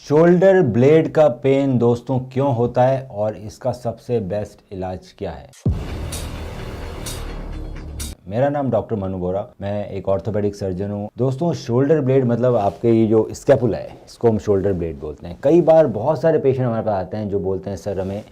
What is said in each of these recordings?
Shoulder blade का pen दोस्तों क्यों होता है और इसका सबसे बेस्ट इलाज क्या है। मेरा नाम डॉक्टर मनु बोरा, मैं एक ऑर्थोपेडिक सर्जन हूँ। दोस्तों शोल्डर ब्लेड मतलब आपके ये जो स्कैपुला है इसको हम शोल्डर ब्लेड बोलते हैं। कई बार बहुत सारे पेशेंट हमारे पास आते हैं जो बोलते हैं सर हमें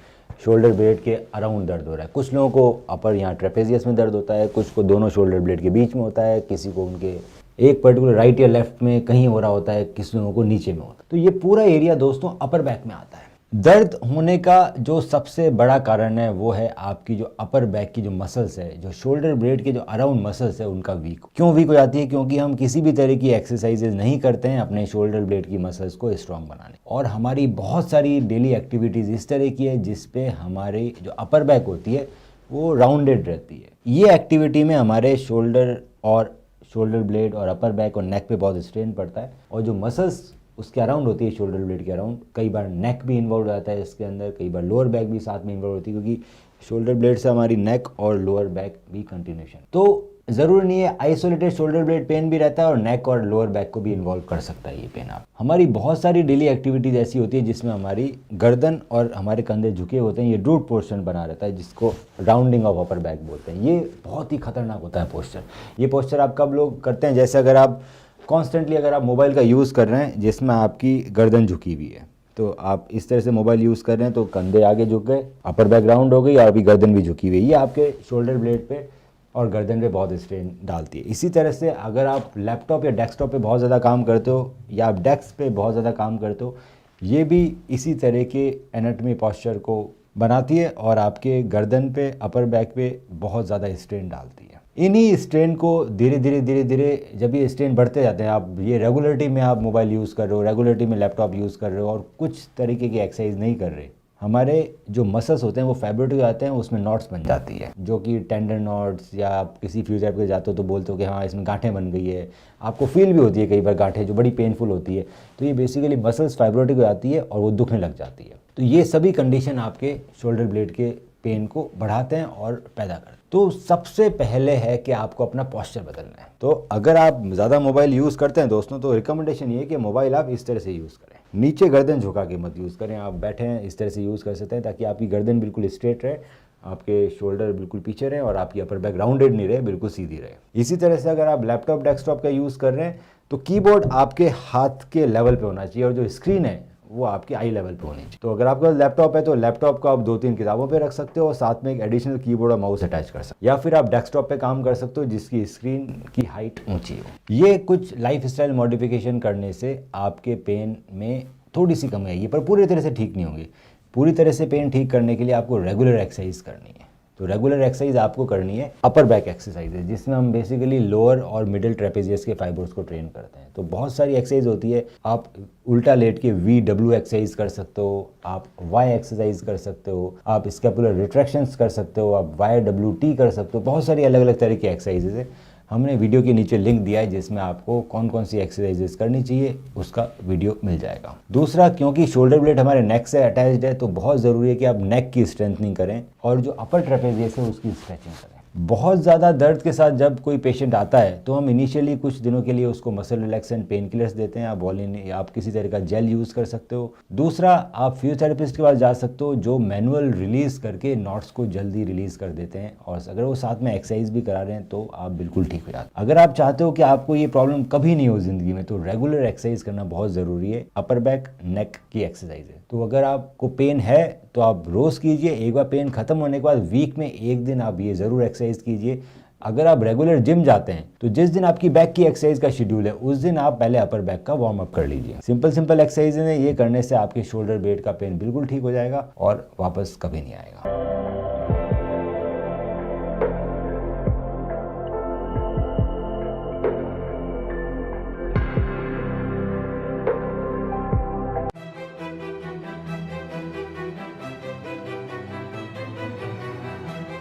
शोल्डर ब्लेड के अराउंड दर्द हो रहा है। कुछ लोगों को अपर यहाँ ट्रेपेजियस में दर्द होता है, कुछ को दोनों शोल्डर ब्लेड के बीच में होता है, किसी को उनके एक पर्टिकुलर राइट या लेफ्ट में कहीं हो रहा होता है, किसी लोगों को नीचे में होता है। तो ये पूरा एरिया दोस्तों अपर बैक में आता है। दर्द होने का जो सबसे बड़ा कारण है वो है आपकी जो अपर बैक की जो मसल्स है, जो शोल्डर ब्लेड के जो अराउंड मसल्स है उनका वीक। क्यों वीक हो जाती है? क्योंकि हम किसी भी तरह की एक्सरसाइजेज नहीं करते हैं अपने शोल्डर ब्लेड की मसल्स को स्ट्रॉन्ग बनाने। और हमारी बहुत सारी डेली एक्टिविटीज़ इस तरह की है जिसपे हमारी जो अपर बैक होती है वो राउंडेड रहती है। ये एक्टिविटी में हमारे शोल्डर ब्लेड और अपर बैक और नेक पे बहुत स्ट्रेन पड़ता है। और जो मसल्स उसके अराउंड होती है शोल्डर ब्लेड के अराउंड, कई बार नेक भी इन्वॉल्व रहता है इसके अंदर, कई बार लोअर बैक भी साथ में इन्वॉल्व होती है, क्योंकि शोल्डर ब्लेड से हमारी नेक और लोअर बैक भी कंटिन्यूशन। तो ज़रूरी नहीं है आइसोलेटेड शोल्डर ब्लेड पेन भी रहता है और नेक और लोअर बैक को भी इन्वॉल्व कर सकता है ये पेन। आप हमारी बहुत सारी डेली एक्टिविटीज़ ऐसी होती है जिसमें हमारी गर्दन और हमारे कंधे झुके होते हैं, ये रूट पोर्शन बना रहता है जिसको राउंडिंग ऑफ अपर बैक बोलते हैं। ये बहुत ही खतरनाक होता है पोस्चर। ये पोस्चर आप कब लोग करते हैं? जैसे अगर आप कॉन्स्टेंटली अगर आप मोबाइल का यूज़ कर रहे हैं जिसमें आपकी गर्दन झुकी हुई है, तो आप इस तरह से मोबाइल यूज़ कर रहे हैं तो कंधे आगे झुक गए, अपर बैक राउंड हो गई और अभी गर्दन भी झुकी हुई है। ये आपके शोल्डर ब्लेड पे और गर्दन पे बहुत स्ट्रेन डालती है। इसी तरह से अगर आप लैपटॉप या डेस्कटॉप पे बहुत ज़्यादा काम करते हो या आप डेस्क पे बहुत ज़्यादा काम करते हो, ये भी इसी तरह के एनाटॉमी पॉस्चर को बनाती है और आपके गर्दन पे अपर बैक पे बहुत ज़्यादा स्ट्रेन डालती है। इन्हीं स्ट्रेन को धीरे धीरे जब ये स्ट्रेन बढ़ते जाते हैं, आप ये रेगुलरिटी में आप मोबाइल यूज़ कर रहे हो, रेगुलरिटी में लैपटॉप यूज़ कर रहे हो और कुछ तरीके की एक्सरसाइज नहीं कर रहे, हमारे जो मसल्स होते हैं वो फैब्रिक आते हैं, उसमें नॉट्स बन जाती है, जो कि टेंडन नॉट्स, या आप किसी फिजियोथेरेपी पे जाते हो तो बोलते हो कि हाँ इसमें गांठें बन गई है। आपको फील भी होती है कई बार गांठें जो बड़ी पेनफुल होती है। तो ये बेसिकली मसल्स फाइब्रोटिक हो जाती है और वो दुखने लग जाती है। तो ये सभी कंडीशन आपके शोल्डर ब्लेड के पेन को बढ़ाते हैं और पैदा करते हैं। तो सबसे पहले है कि आपको अपना पोस्चर बदलना है। तो अगर आप ज़्यादा मोबाइल यूज़ करते हैं दोस्तों, तो रिकमेंडेशन ये है कि मोबाइल आप इस तरह से यूज़ करें, नीचे गर्दन झुका के मत यूज़ करें। आप बैठे हैं इस तरह से यूज़ कर सकते हैं ताकि आपकी गर्दन बिल्कुल स्ट्रेट रहे, आपके शोल्डर बिल्कुल पीछे रहे और आपकी अपर बैक राउंडेड नहीं रहे, बिल्कुल सीधी रहे। इसी तरह से अगर आप लैपटॉप डेस्कटॉप का यूज़ कर रहे हैं तो कीबोर्ड आपके हाथ के लेवल पे होना चाहिए और जो स्क्रीन है वो आपकी आई लेवल पे होनी चाहिए। तो अगर आपका लैपटॉप है तो लैपटॉप को आप 2-3 किताबों पे रख सकते हो और साथ में एक एडिशनल कीबोर्ड और माउस अटैच कर सकते हो, या फिर आप डेस्कटॉप पे काम कर सकते हो जिसकी स्क्रीन की हाइट ऊंची हो। ये कुछ लाइफस्टाइल मॉडिफिकेशन करने से आपके पेन में थोड़ी सी कमी आएगी, पर पूरी तरह से ठीक नहीं होगी। पूरी तरह से पेन ठीक करने के लिए आपको रेगुलर एक्सरसाइज करनी है। तो रेगुलर एक्सरसाइज आपको करनी है अपर बैक एक्सरसाइज है, जिसमें हम बेसिकली लोअर और मिडिल ट्रेपेजियस के फाइबर्स को ट्रेन करते हैं। तो बहुत सारी एक्सरसाइज होती है। आप उल्टा लेट के VW एक्सरसाइज कर सकते हो, आप Y एक्सरसाइज कर सकते हो, आप स्कैपुलर रिट्रैक्शंस कर सकते हो, आप YWT कर सकते हो। बहुत सारी अलग अलग तरह की एक्सरसाइजेज है। हमने वीडियो के नीचे लिंक दिया है जिसमें आपको कौन कौन सी एक्सरसाइजेस करनी चाहिए उसका वीडियो मिल जाएगा। दूसरा, क्योंकि शोल्डर ब्लेड हमारे नेक से अटैच्ड है तो बहुत ज़रूरी है कि आप नेक की स्ट्रेंथनिंग करें और जो अपर ट्रेपेजियस है उसकी स्ट्रेचिंग करें। बहुत ज़्यादा दर्द के साथ जब कोई पेशेंट आता है तो हम इनिशियली कुछ दिनों के लिए उसको मसल रिलैक्सेंट पेन किलर्स देते हैं। आप किसी तरह का जेल यूज़ कर सकते हो। दूसरा, आप फिजियोथेरेपिस्ट के पास जा सकते हो जो मैनुअल रिलीज़ करके नॉट्स को जल्दी रिलीज़ कर देते हैं, और अगर वो साथ में एक्सरसाइज भी करा रहे हैं तो आप बिल्कुल ठीक हो जाते हैं। अगर आप चाहते हो कि आपको ये प्रॉब्लम कभी नहीं हो ज़िंदगी में, तो रेगुलर एक्सरसाइज करना बहुत ज़रूरी है। अपर बैक नेक की एक्सरसाइज है। तो अगर आपको पेन है तो आप रोज़ कीजिए। एक बार पेन खत्म होने के बाद वीक में एक दिन आप ये ज़रूर एक्सरसाइज कीजिए। अगर आप रेगुलर जिम जाते हैं तो जिस दिन आपकी बैक की एक्सरसाइज का शेड्यूल है उस दिन आप पहले अपर बैक का वार्म अप कर लीजिए। सिंपल एक्सरसाइज है, ये करने से आपके शोल्डर ब्लेड का पेन बिल्कुल ठीक हो जाएगा और वापस कभी नहीं आएगा।